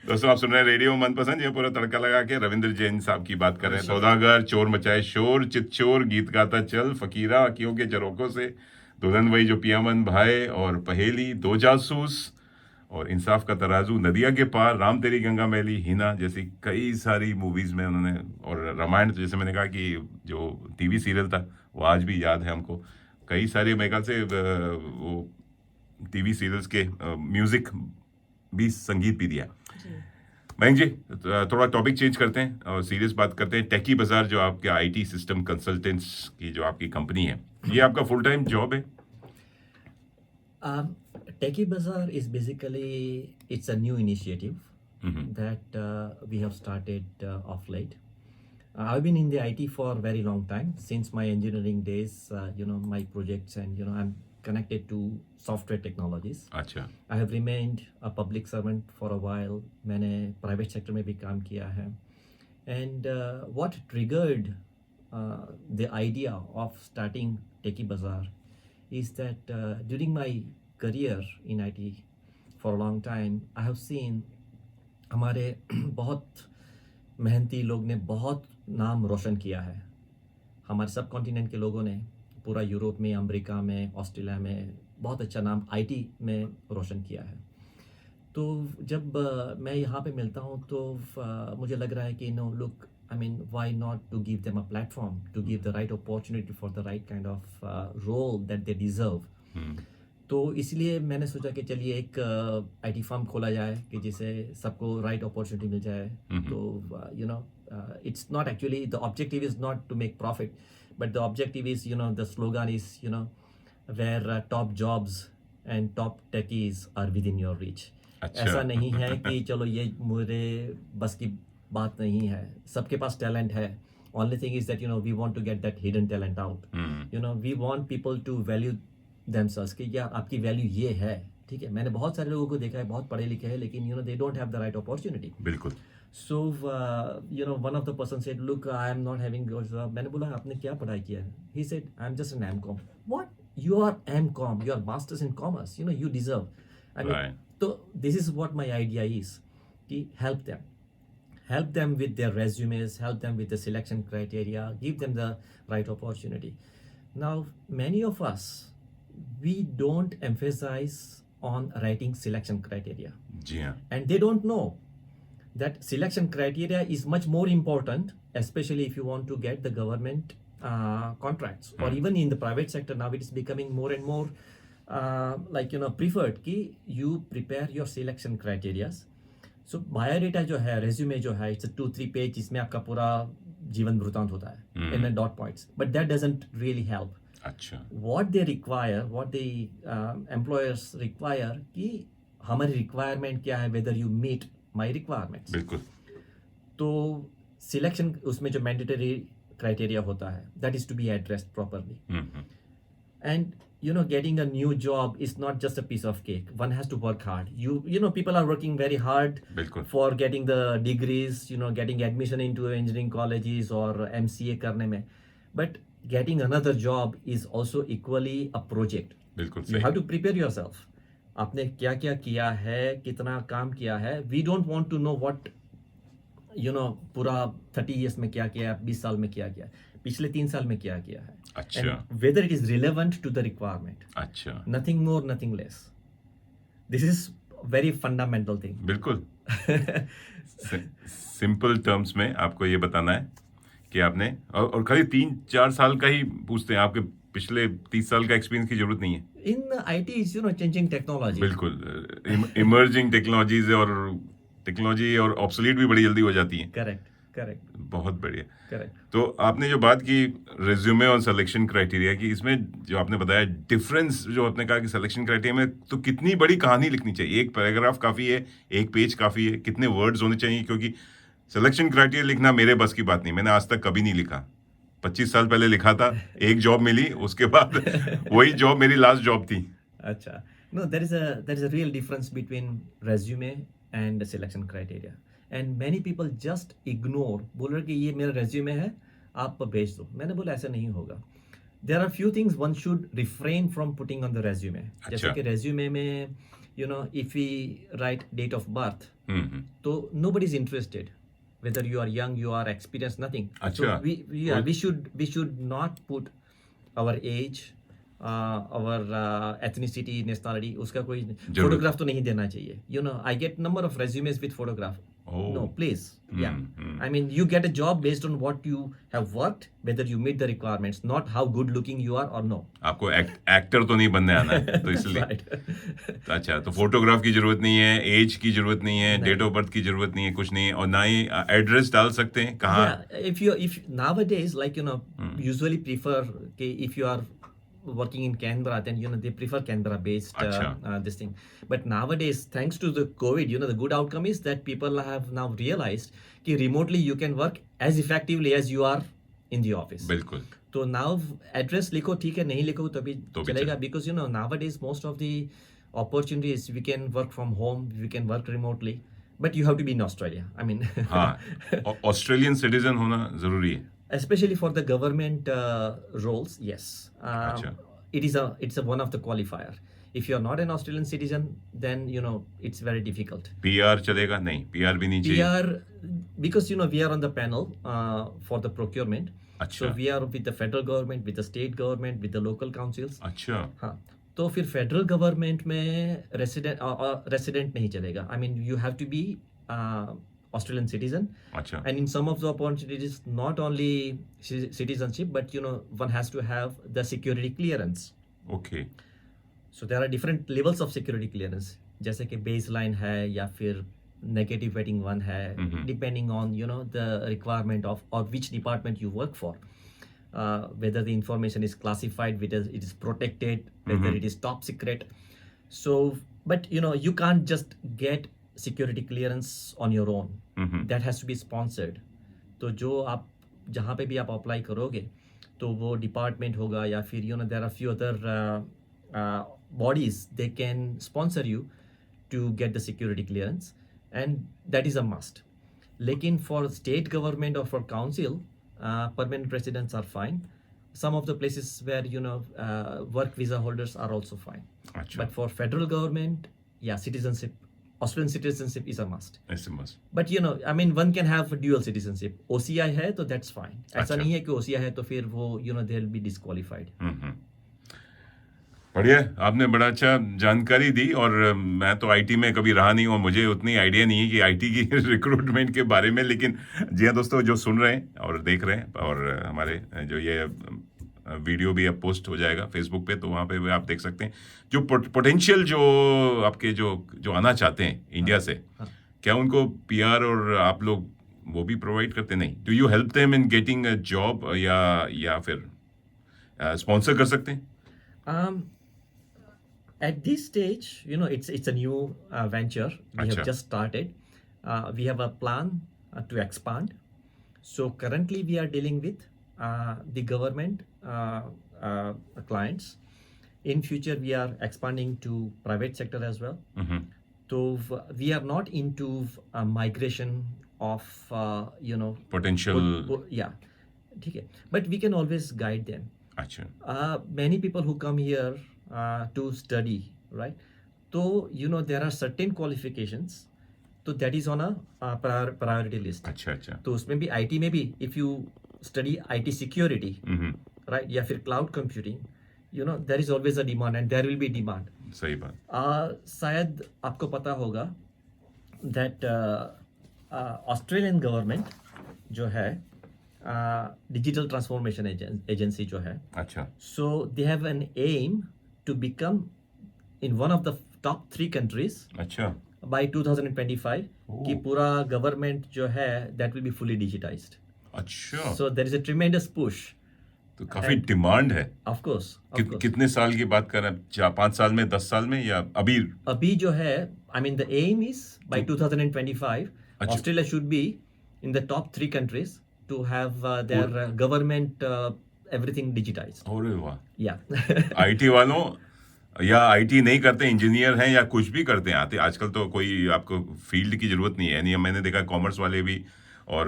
S1: दोस्तों आप सुन रहे हैं रेडियो मनपसंद, ये पूरा तड़का लगा के रविंद्र जैन साहब की बात कर रहे हैं। सौदागर, चोर मचाए शोर, चितचोर, गीत गाता चल, फकीरा, अखियों के झरोकों से, दुल्हन वही जो पियामन भाई, और पहेली, दो जासूस, और इंसाफ का तराजू, नदिया के पार, राम तेरी गंगा मैली, हिना जैसी कई सारी मूवीज में उन्होंने। और रामायण तो जैसे मैंने कहा कि जो टीवी सीरियल था वो आज भी याद है हमको। कई सारे मेरे ख्याल से वो टीवी सीरियल्स के म्यूजिक भी, संगीत भी दिया। मयंक जी, थोड़ा टॉपिक चेंज करते हैं और सीरियस बात करते हैं। टेकी बाजार जो आपके आईटी सिस्टम कंसल्टेंट्स की जो आपकी कंपनी है, ये आपका फुल टाइम जॉब है?
S2: Techie Bazaar is basically, it's a new initiative that we have started of late. I've been in the IT for a very long time, since my engineering days, my projects, and I'm connected to software technologies.
S1: अच्छा।
S2: I have remained a public servant for a while. मैंने private sector में भी काम किया है. And what triggered the idea of starting Techie Bazaar is that during my career in IT for a long time, I have seen हमारे बहुत मेहनती लोग ने बहुत नाम रोशन किया है। हमारे सब कॉन्टिनेंट के लोगों ने पूरा यूरोप में, अमेरिका में, ऑस्ट्रेलिया में बहुत अच्छा नाम आईटी में रोशन किया है। तो जब मैं यहाँ पे मिलता हूँ तो मुझे लग रहा है कि no look, I mean, why not to give them a platform, to give the right opportunity for the right kind of role that they deserve. तो इसलिए मैंने सोचा कि चलिए एक आईटी फर्म खोला जाए कि जिसे सबको राइट अपॉर्चुनिटी मिल जाए। तो it's not actually, the objective is not to make profit, but the objective is the slogan is where top jobs and top techies are within your reach. ऐसा नहीं है कि चलो ये मेरे बस की बात नहीं है, सबके पास टैलेंट है। Only thing is that we want to get that hidden talent out. We want people to value themselves कि यार आपकी वैल्यू ये है। ठीक है, मैंने बहुत सारे लोगों को देखा है, बहुत पढ़े लिखे हैं, लेकिन they don't have the right opportunity.
S1: बिल्कुल।
S2: So one of the person said look I am not having job. मैंने बोला आपने क्या पढ़ाई किया है? He said I am just an MCom. What, you are MCom, you are masters in commerce, you deserve. I mean, तो this is what my idea is कि help them with their resumes, help them with the selection criteria, give them the right opportunity. Now many of us, we don't emphasize on writing selection criteria.
S1: जी हाँ।
S2: And they don't know that selection criteria is much more important, especially if you want to get the government contracts, or even in the private sector. Now it is becoming more and more preferred कि you prepare your selection criteria. So biodata जो है, resume जो है, it's a 2-3 page जिसमें आपका पूरा जीवन वृत्तांत होता है in a dot points, but that doesn't really help.
S1: अच्छा।
S2: What they require, what the employers require कि हमारी requirement क्या है, whether you meet my requirements.
S1: बिल्कुल।
S2: तो selection उसमें जो mandatory criteria होता है, that is to be addressed properly. And getting a new job is not just a piece of cake. One has to work hard. People are working very hard for getting the degrees, getting admission into engineering colleges or MCA करने में. But getting another job is also equally a project.
S1: बिल्कुल।
S2: You have to prepare yourself. आपने क्या क्या किया है, कितना काम किया है. We don't want to know what पूरा 30 years में क्या किया, 20 साल में क्या किया, पिछले 3 साल में क्या किया है।
S1: अच्छा।
S2: And whether it is relevant to the requirement.
S1: अच्छा।
S2: Nothing more, nothing less. This is very fundamental thing.
S1: बिल्कुल। सिंपल टर्म्स में आपको ये बताना है कि आपने, और खाली 3-4 साल का ही पूछते हैं, आपके पिछले 30 साल का एक्सपीरियंस की जरूरत नहीं है?
S2: In IT is changing technology.
S1: बिल्कुल, इमर्जिंग टेक्नोलॉजीज और टेक्नोलॉजी और ऑब्सोलीट भी बड़ी जल्दी हो जाती है।
S2: Correct.
S1: बहुत बढ़िया।
S2: Correct.
S1: तो आपने जो बात की रिज्यूमे और सिलेक्शन क्राइटेरिया की, इसमें जो आपने बताया डिफरेंस, जो आपने कहा कि सिलेक्शन क्राइटेरिया में तो कितनी बड़ी कहानी लिखनी चाहिए? एक पैराग्राफ काफ़ी है, एक पेज काफ़ी है, कितने वर्ड्स होने चाहिए? क्योंकि सिलेक्शन क्राइटेरिया लिखना मेरे बस की बात नहीं, मैंने आज तक कभी नहीं लिखा। 25 साल पहले लिखा था, एक जॉब मिली, उसके बाद वही जॉब मेरी लास्ट जॉब थी।
S2: Acha. No, there is a real difference between resume and selection criteria. And many people just ignore. बोल रहे कि ये मेरा resume है, आप भेज दो। मैंने बोला ऐसा नहीं होगा। There are few things one should refrain from putting on the resume. जैसे कि resume में, if we write date of birth, तो nobody is interested. Whether you are young, you are experienced, nothing. So
S1: अच्छा।
S2: we should not put our age, our ethnicity, nationality, उसका कोई photograph तो नहीं देना चाहिए. I get number of resumes with photograph.
S1: Oh.
S2: No, please. Yeah. I mean, you get a job based on what you have worked, whether you meet the requirements, not how good looking you are or no.
S1: आपको actor तो नहीं बनने आना है, तो इसलिए।
S2: Right.
S1: अच्छा, तो फोटोग्राफ की जरूरत नहीं है, एज की जरूरत नहीं है, डेट ऑफ बर्थ की जरूरत नहीं है, कुछ नहीं है, और ना ही एड्रेस डाल सकते हैं कहाँ।
S2: Yeah, if nowadays, like usually prefer if you are working in Canberra, then they prefer Canberra based this thing. But nowadays, thanks to the COVID, the good outcome is that people have now realized कि remotely you can work as effectively as you are in the office.
S1: बिल्कुल।
S2: तो now address लिखो, ठीक है, नहीं लिखो तो भी चलेगा, because nowadays most of the opportunities we can work from home, we can work remotely, but you have to be in Australia. I mean,
S1: हाँ, ऑस्ट्रेलियन सिटीजन होना जरूरी है।
S2: especially for the government roles, yes.
S1: Achha.
S2: It's a one of the qualifier. If you are not an Australian citizen, then it's very difficult.
S1: PR चलेगा? नहीं, PR भी नहीं चाहिए।
S2: PR, because we are on the panel for the procurement.
S1: अच्छा।
S2: So we are with the federal government, with the state government, with the local councils.
S1: अच्छा।
S2: हाँ, तो फिर फेडरल गवर्नमेंट में रेसिडेंट नहीं चलेगा. I mean, you have to be Australian citizen.
S1: अच्छा।
S2: And in some of the opportunities, not only citizenship, but one has to have the security clearance.
S1: Okay.
S2: So there are different levels of security clearance. जैसे कि baseline है या फिर negative rating 1 है, depending on the requirement of or which department you work for. Whether the information is classified, whether it is protected, whether it is top secret. So, but you can't just get security clearance on your own. That has to be sponsored. तो जो आप जहाँ पे भी आप apply करोगे तो वो डिपार्टमेंट होगा या फिर there are few other bodies, they can sponsor you to get the security clearance, and that is a must. लेकिन for state government or for council, permanent residents are fine. Some of the places where work visa holders are also fine.
S1: अच्छा।
S2: But for federal government, yeah, citizenship, Australian citizenship is a must.
S1: ऐसे मस्त।
S2: But I mean, one can have dual citizenship. OCI है तो that's fine. ऐसा
S1: अच्छा।
S2: नहीं है कि OCI है तो फिर वो they'll be disqualified.
S1: बढ़िया, आपने बड़ा अच्छा जानकारी दी। और मैं तो आईटी में कभी रहा नहीं और मुझे उतनी आइडिया नहीं है कि आईटी की रिक्रूटमेंट के बारे में। लेकिन जी हाँ दोस्तों, जो सुन रहे हैं और देख रहे हैं, और हमारे जो ये वीडियो भी अब पोस्ट हो जाएगा फेसबुक पे, तो वहाँ पे भी आप देख सकते हैं जो पोटेंशियल जो आपके जो आना चाहते हैं इंडिया से, क्या उनको पीआर और आप लोग वो भी प्रोवाइड करते? नहीं, do you help them in getting a job या फिर स्पॉन्सर कर सकते हैं?
S2: At this stage, it's a new venture. We
S1: Achha.
S2: have just started. We have a plan to expand. So currently we are dealing with the government clients. In future we are expanding to private sector as well. So we are not into migration of
S1: Potential.
S2: yeah, ठीक है. But we can always guide them.
S1: अच्छा।
S2: Many people who come here to study, right? So there are certain qualifications, so that is on a priority list.
S1: अच्छा अच्छा।
S2: तो उसमें भी IT में भी if you study IT security, right, या फिर cloud computing, there is always a demand and there will be demand.
S1: सही बात।
S2: शायद आपको पता होगा that Australian government जो है डिजिटल ट्रांसफॉर्मेशन एजेंसी जो है,
S1: अच्छा
S2: so they have an aim to become in one of the top 3 countries
S1: अच्छा
S2: by 2025 कि
S1: ओह,
S2: पूरा गवर्नमेंट जो है that will be fully digitized.
S1: अच्छा
S2: So there is a tremendous push.
S1: तो काफी डिमांड है।
S2: Of course, of course.
S1: कितने साल की बात कर रहे हैं? 4-5 साल में, 10 साल में, या अभी?
S2: अभी जो है, I mean the aim is by 2025
S1: अच्छा।
S2: Australia should be in the top 3 countries to have their government everything digitized.
S1: अरे वाह।
S2: Yeah.
S1: आईटी वालों, या आईटी नहीं करते, इंजीनियर हैं या कुछ भी करते हैं, आते आजकल तो कोई आपको फील्ड की जरूरत नहीं है। यानी मैंने देखा कॉमर्स वाले भी, और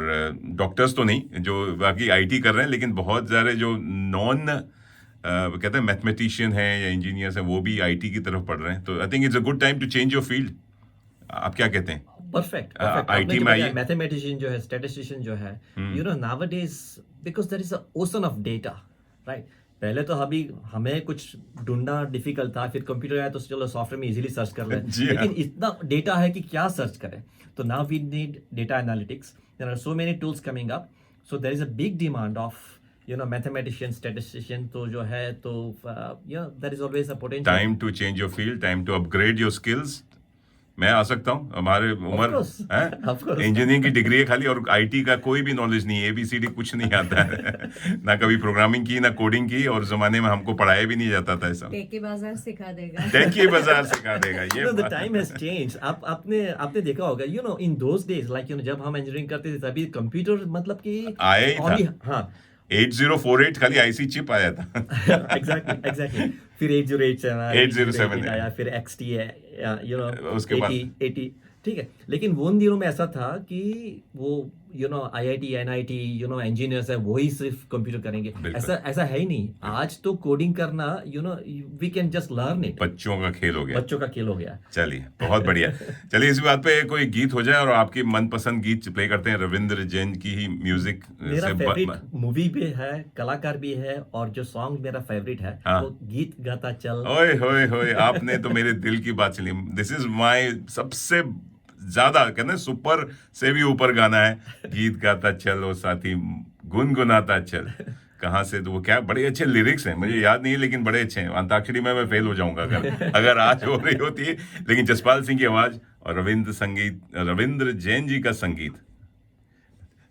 S1: डॉक्टर्स तो नहीं, जो बाकी आईटी कर रहे हैं, लेकिन बहुत सारे जो नॉन कहते हैं मैथमेटिशियन हैं या इंजीनियर्स हैं, वो भी आईटी की तरफ पढ़ रहे हैं। तो I think it's a good time to change your field. आप क्या कहते हैं?
S2: Perfect.
S1: IT में आइए।
S2: मैथमेटिशियन जो है, स्टैटिस्टिशियन जो है, nowadays because there is a ocean of data, right? पहले तो हमें कुछ ढूंढना डिफिकल्ट था, फिर कंप्यूटर आया तो चलो सॉफ्टवेयर में इजीली सर्च कर लें,
S1: जी हाँ।
S2: लेकिन इतना डेटा है कि क्या सर्च करें। तो now we need data analytics, there are so many tools coming up, so there is a big demand of mathematician, statistician. तो जो है तो there is always a potential.
S1: Time to change your field, time to upgrade your skills. मैं आ सकता हूँ, हमारे उम्र
S2: course. Of course.
S1: इंजीनियरिंग की डिग्री है खाली, और आईटी का कोई भी नॉलेज नहीं है, एबीसीडी कुछ नहीं आता है। ना कभी प्रोग्रामिंग की, ना कोडिंग की, और जमाने में हमको पढ़ाया भी नहीं जाता था ऐसा।
S3: टेकी बाजार सिखा देगा।
S1: टेकी बाजार सिखा देगा ये
S2: the
S1: बात।
S2: time has changed. आपने देखा होगा, in those days, like जब हम इंजीनियरिंग करते थे तभी कंप्यूटर मतलब कि
S1: आया ही था।
S2: हाँ
S1: 8048 खाली आईसी चिप आया था।
S2: एग्जैक्टली। फिर 8087
S1: 8087
S2: आया, फिर XT है,
S1: उसके बाद
S2: 80, ठीक है। लेकिन वो उन दिनों में ऐसा था कि वो IIT NIT इंजीनियर्स है, वही सिर्फ कंप्यूटर करेंगे,
S1: बिल्कुल।
S2: ऐसा है ही नहीं। आज तो कोडिंग करना we can just learn it,
S1: बच्चों का खेल हो गया।
S2: बच्चों का खेल हो गया।
S1: चलिए बहुत बढ़िया। चलिए इस बात पे कोई गीत हो जाए, और आपकी मनपसंद गीत प्ले करते हैं। रविंद्र जैन की ही म्यूजिक
S2: मेरा
S1: से
S2: फेवरेट मूवी भी है, कलाकार भी है, और जो सॉन्ग मेरा फेवरेट है
S1: हाँ।
S2: वो गीत गाता चल।
S1: ओए होए होए, आपने तो मेरे दिल की बात चली। दिस इज माय सबसे ज्यादा कहते हैं सुपर से भी ऊपर गाना है, गीत गाता चल ओ साथी गुनगुनाता चल। कहाँ से? तो वो क्या बड़े अच्छे लिरिक्स हैं, मुझे याद नहीं है लेकिन बड़े अच्छे हैं। अंताक्षरी में मैं फेल हो जाऊंगा अगर आज हो रही होती है। लेकिन जसपाल सिंह की आवाज और रविंद्र जैन जी का संगीत।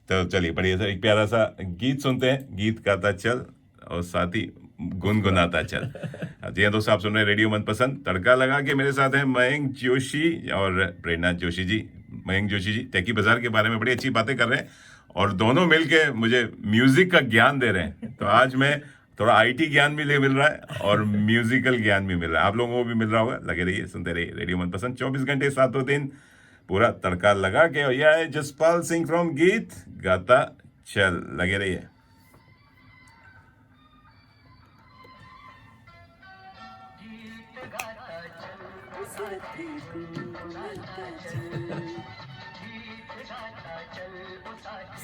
S1: तो चलिए बढ़िया सा एक प्यारा सा गीत सुनते हैं, गीत गाता चल और साथ ही गुनगुनाता चल। जी हाँ दोस्तों, आप सुन रहे हैं रेडियो मनपसंद। तड़का लगा के मेरे साथ हैं मयंक जोशी और प्रेरणा जोशी जी। मयंक जोशी जी टेकी बाजार के बारे में बड़ी अच्छी बातें कर रहे हैं, और दोनों मिलके मुझे म्यूजिक का ज्ञान दे रहे हैं। तो आज मैं थोड़ा आईटी ज्ञान भी मिल रहा है और म्यूजिकल ज्ञान भी मिल रहा है, आप लोगों को भी मिल रहा होगा। लगे रहिए, सुनते रहिए रेडियो मनपसंद, 24 घंटे 7 दिन पूरा तड़का लगा के। और यह है जसपाल सिंह फ्रॉम गीत गाता चल। लगे रहिए।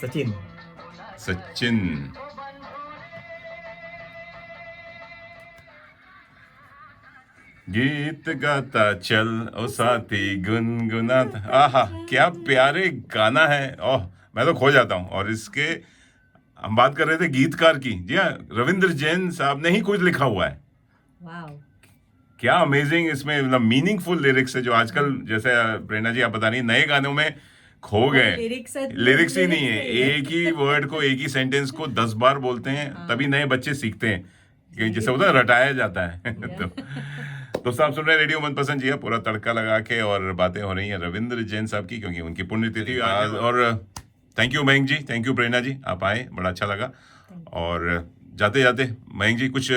S2: सचिन
S1: गीत गाता चल ओ साथी गुनगुनाता। आहा क्या प्यारे गाना है। ओह मैं तो खो जाता हूँ। और इसके हम बात कर रहे थे गीतकार की। जी हाँ, रविंद्र जैन साहब ने ही कुछ लिखा हुआ है।
S3: वाओ,
S1: क्या अमेजिंग इसमें मतलब मीनिंगफुल लिरिक्स है, जो आजकल जैसे प्रेरणा जी आप बता रही हैं, नए गानों में खो गए। लिरिक्स ही नहीं है, एक ही वर्ड को, एक ही सेंटेंस को 10 बार बोलते हैं, तभी नए बच्चे सीखते हैं, कि जैसे होता है रटाया जाता है। तो आप सुन रहे हैं रेडियो मनपसंद। जी पूरा तड़का लगा के, और बातें हो रही हैं रविंद्र जैन साहब की, क्योंकि उनकी पुण्यतिथि आज। और thank you Mayank ji, thank you Prerna ji, आप आए, बड़ा अच्छा लगा। और जाते जाते मयंक जी कुछ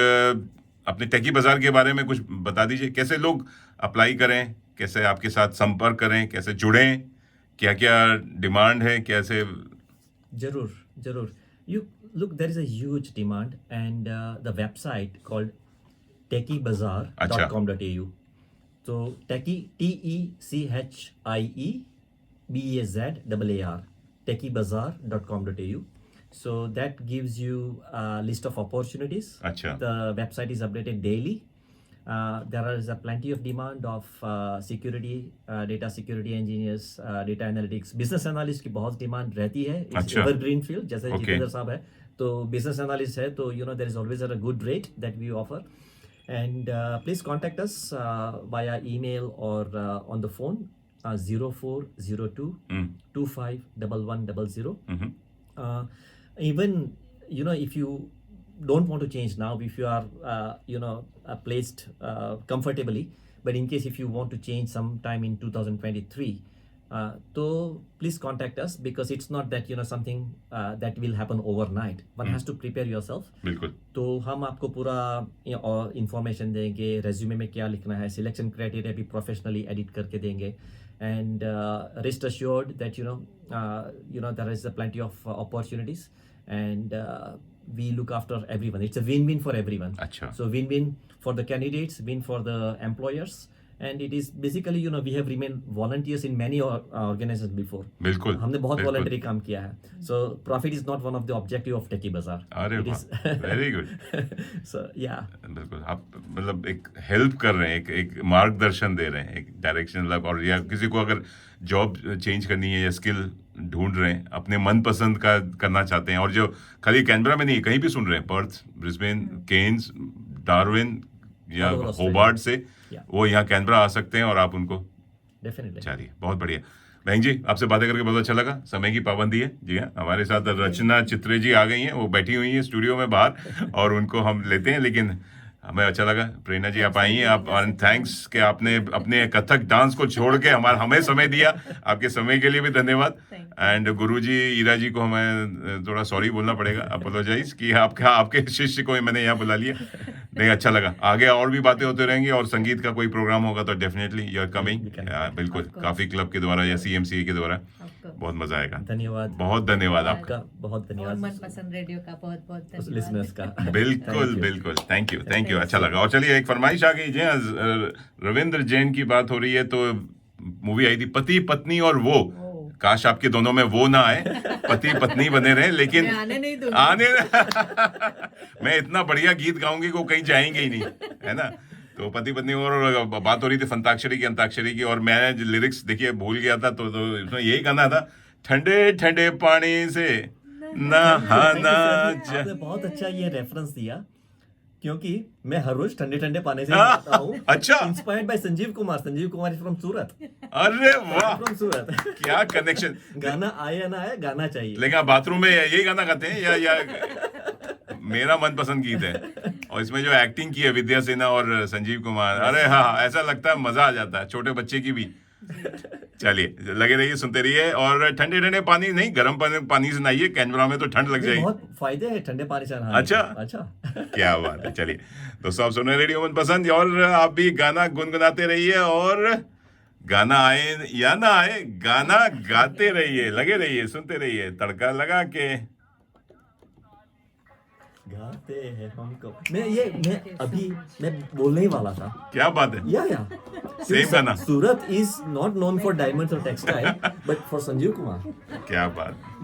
S1: अपने टेकी बाजार के बारे में कुछ बता दीजिए, कैसे लोग अप्लाई करें, कैसे आपके साथ संपर्क करें, कैसे जुड़ें, क्या क्या डिमांड है, कैसे?
S2: जरूर you look, there is a huge demand, and the website called techibazar.com.au. so techie TECHIEBAZAAR techibazar.com.au. so that gives you a list of opportunities.
S1: अच्छा।
S2: The website is updated daily, There is a plenty of demand of security, data security engineers, data analytics, business analyst की बहुत demand रहती है. It's
S1: अच्छा.
S2: evergreen field, जैसे
S1: Okay.
S2: Jitendra साहब है तो business analyst है तो there is always a good rate that we offer. And please contact us via email or on the phone 0402 251100. Even if you don't want to change now, if you are placed comfortably, but in case if you want to change sometime in 2023, so please contact us, because it's not that something that will happen overnight. One has to prepare yourself.
S1: बिल्कुल.
S2: तो हम आपको पूरा information देंगे, resume में क्या लिखना है, सिलेक्शन क्राइटेरिया भी प्रोफेशनली एडिट करके देंगे. And rest assured that there is plenty of opportunities, and we look after everyone. It's a win-win for everyone.
S1: अच्छा.
S2: So win-win for the candidates, win for the employers, and it is basically we have remained volunteers in many organizations before.
S1: बिल्कुल.
S2: हमने बहुत
S1: बिल्कुल.
S2: Voluntary काम किया है. So profit is not one of the objective of Techie Bazaar.
S1: अरे
S2: It
S1: वाह,
S2: is-
S1: very good.
S2: So yeah.
S1: बिल्कुल. आप मतलब एक हेल्प कर रहे हैं, एक मार्गदर्शन दे रहे हैं, एक डायरेक्शन. मतलब और या किसी को अगर जॉब चेंज करनी है या स्किल ढूंढ रहे हैं, अपने मनपसंद का करना चाहते हैं, और जो खाली कैनबरा में नहीं कहीं भी सुन रहे हैं, पर्थ, ब्रिस्बेन, केन्स, डार्विन या
S2: All over Australia.
S1: होबार्ट से,
S2: Yeah.
S1: वो यहाँ कैनबरा आ सकते हैं और आप उनको.
S2: Definitely.
S1: चलिए, बहुत बढ़िया. बैंक जी, आपसे बातें करके बहुत अच्छा लगा. समय की पाबंदी है. जी हाँ, हमारे साथ रचना चित्रे जी आ गई हैं, वो बैठी हुई हैं स्टूडियो में बाहर, और उनको हम लेते हैं. लेकिन हमें अच्छा लगा. प्रेरणा जी आप आई हैं, आप, और थैंक्स कि आपने अपने कथक डांस को छोड़ के हमें समय दिया. आपके समय के लिए भी धन्यवाद. एंड गुरुजी ईरा जी को हमें थोड़ा सॉरी बोलना पड़ेगा, अपोलोजाइज कि आपके शिष्य को मैंने यहाँ बुला लिया. नहीं, अच्छा लगा. आगे और भी बातें होते रहेंगी, और संगीत का कोई प्रोग्राम होगा तो डेफिनेटली यू आर कमिंग. बिल्कुल, काफी क्लब के द्वारा या CMCA के द्वारा बहुत मजा आएगा.
S2: धन्यवाद.
S1: बहुत धन्यवाद आपका.
S2: आपका बहुत
S3: और
S2: धन्यवाद.
S3: मनपसंद रेडियो का बहुत बहुत धन्यवाद.
S2: लिसनर्स का.
S1: बिल्कुल
S2: Thank you.
S1: बिल्कुल. Thank you. अच्छा लगा. और चलिए, एक फरमाइश आ गई. जी हाँ, रविंद्र जैन की बात हो रही है, तो मूवी आई थी पति पत्नी और वो. काश आपके दोनों में वो ना आए, पति पत्नी बने रहे, लेकिन
S3: मैं आने नहीं दूंगी.
S1: मैं इतना बढ़िया गीत गाऊंगी कि वो कहीं जाएंगे ही नहीं, है ना. तो पति पत्नी, और बात हो रही थी फंताक्षरी की, अंताक्षरी की, और मैं लिरिक्स देखिए भूल गया था, तो इसमें यही गाना था, ठंडे ठंडे पानी से नहाना.
S2: आपने बहुत अच्छा ये रेफरेंस दिया, क्योंकि मैं हर रोज ठंडे ठंडे पानी से नहाता हूँ.
S1: अच्छा.
S2: Inspired by Sanjeev Kumar is from Surat.
S1: अरे वाह,
S2: फ्रॉम सूरत.
S1: क्या कनेक्शन.
S2: गाना आए या ना आए, गाना चाहिए.
S1: लेकिन आप बाथरूम में यही गाना गाते हैं या मेरा मनपसंद गीत है. और इसमें जो एक्टिंग की है विद्या सिन्हा और संजीव कुमार, अरे हाँ, ऐसा लगता है मजा आ जाता है, छोटे बच्चे की भी. चलिए, लगे रहिए, सुनते रहिए. और ठंडे ठंडे पानी नहीं, गर्म पानी से नहाइए. कैनबरा में तो ठंड लग जाएगी.
S2: बहुत फायदे हैं ठंडे पानी से नहाने
S1: अच्छा.
S2: के. अच्छा.
S1: क्या बात है. चलिए दोस्तों, आप सुन रहे रेडियो मनपसंद, और आप भी गाना गुनगुनाते रहिए, और गाना आए या ना आए, गाना गाते रहिए. लगे रहिए, सुनते रहिए, तड़का लगा के
S2: गाते हैं हमको. मैं बोलने ही वाला था.
S1: क्या बात है.
S2: या
S1: Same गाना.
S2: Surat is not known for diamonds और textile, but for Sanjeev Kumar.
S1: क्या बात.